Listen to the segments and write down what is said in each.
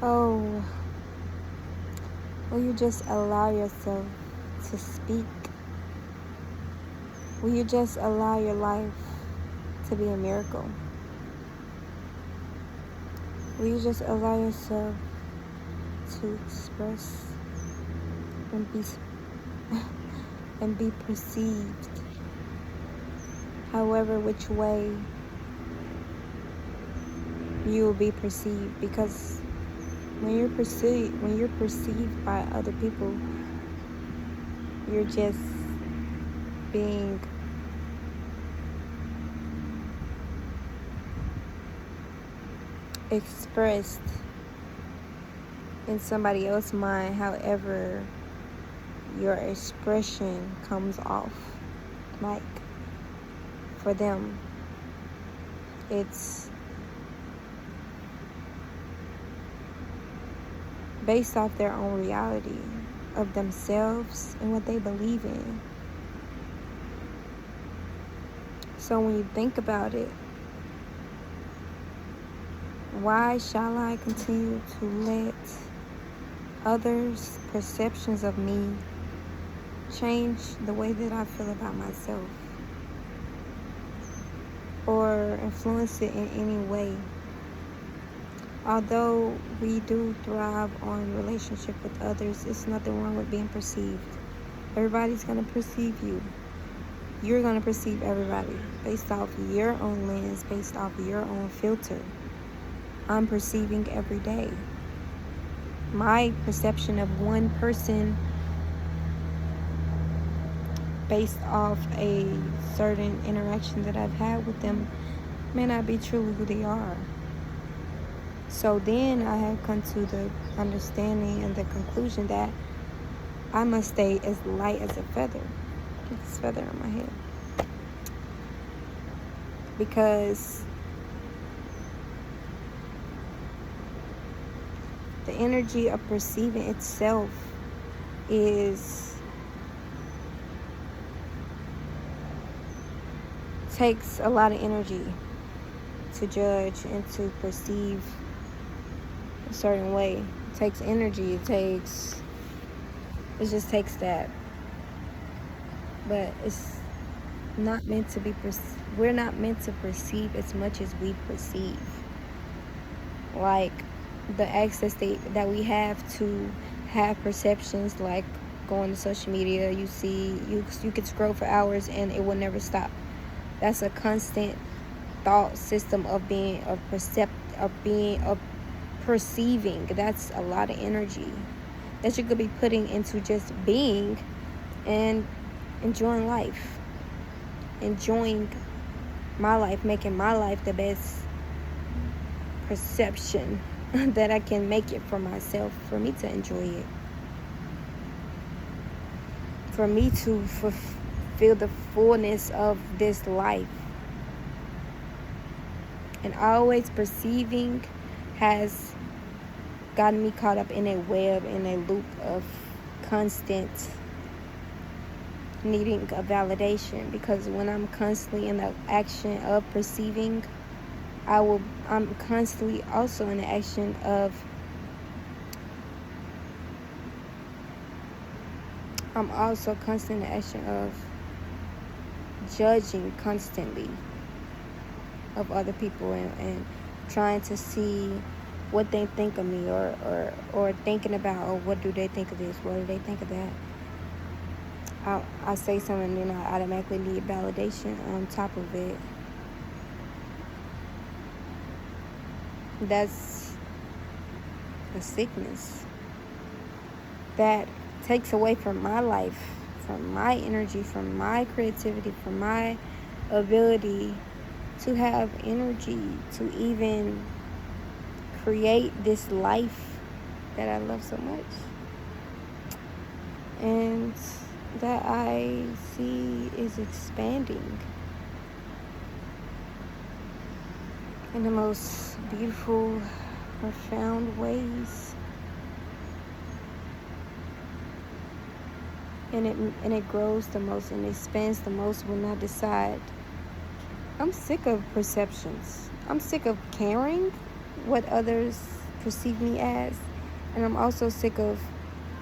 Oh, will you just allow yourself to speak? Will you just allow your life to be a miracle? Will you just allow yourself to express and be and be perceived, however which way you will be perceived? Because when you're perceived by other people, you're just being expressed in somebody else's mind, however your expression comes off. Like, for them, it's based off their own reality of themselves and what they believe in. So when you think about it, why shall I continue to let others' perceptions of me change the way that I feel about myself, or influence it in any way? Although we do thrive on relationship with others, it's nothing wrong with being perceived. Everybody's going to perceive you. You're going to perceive everybody based off your own lens, based off your own filter. I'm perceiving every day. My perception of one person based off a certain interaction that I've had with them may not be truly who they are. So then I have come to the understanding and the conclusion that I must stay as light as a feather. This feather on my head. Because the energy of perceiving itself takes a lot of energy to judge and to perceive a certain way. It takes energy. It just takes that. But it's not meant to be we're not meant to perceive as much as we perceive. Like, the access that we have to have perceptions, like going to social media, you could scroll for hours and it will never stop. That's a constant thought system of perceiving. That's a lot of energy that you could be putting into just being and enjoying life, enjoying my life, making my life the best perception that I can make it for myself, for me to enjoy it, for me to fulfill the fullness of this life. And always perceiving has gotten me caught up in a web, in a loop of constant needing a validation. Because when I'm constantly in the action of perceiving, I'm constantly also in the action of judging constantly of other people and trying to see what they think of me, or thinking about, oh, what do they think of this, what do they think of that. I say something and then I automatically need validation on top of it. That's a sickness that takes away from my life, from my energy, from my creativity, from my ability to have energy to even create this life that I love so much, and that I see is expanding in the most beautiful, profound ways. And it grows the most and expands the most when I decide I'm sick of perceptions. I'm sick of caring what others perceive me as. And I'm also sick of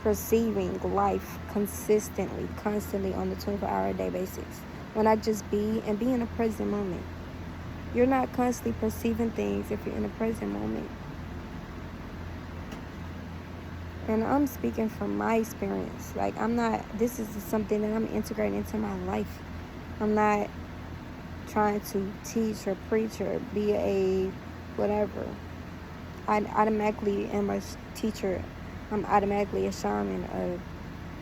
perceiving life consistently, constantly on the 24-hour-a-day basis. When I just be in a present moment. You're not constantly perceiving things if you're in a present moment. And I'm speaking from my experience. Like, this is something that I'm integrating into my life. I'm not trying to teach or preach or be a whatever. I automatically am a teacher. I'm automatically a shaman, a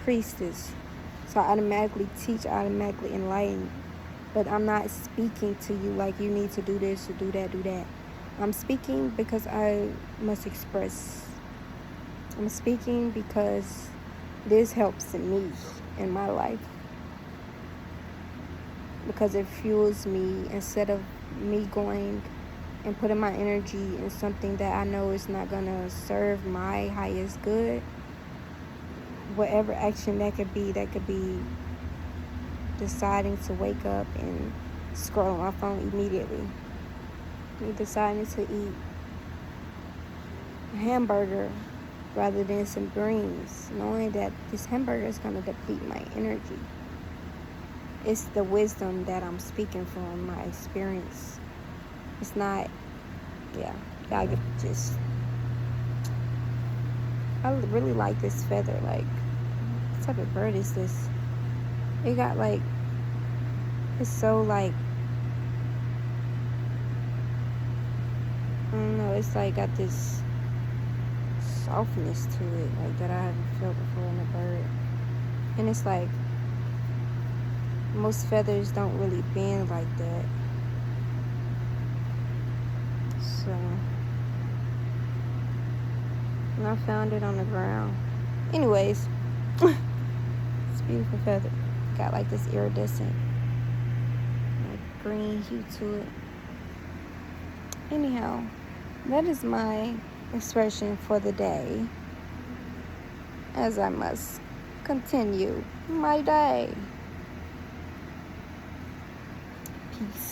priestess. So I automatically teach, automatically enlighten. But I'm not speaking to you like you need to do this or do that, do that. I'm speaking because I must express. I'm speaking because this helps me in my life. Because it fuels me instead of me going and putting my energy in something that I know is not going to serve my highest good. Whatever action that could be deciding to wake up and scroll my phone immediately. Me deciding to eat a hamburger rather than some greens, knowing that this hamburger is going to deplete my energy. It's the wisdom that I'm speaking from, my experience. It's not, y'all get the gist. I really like this feather. Like, what type of bird is this? It got like, it's so like, I don't know, it's like got this softness to it, like that I haven't felt before in a bird. And it's like, most feathers don't really bend like that. So, and I found it on the ground. Anyways, it's a beautiful feather. Got like this iridescent, like green hue to it. Anyhow, that is my expression for the day, as I must continue my day. Peace.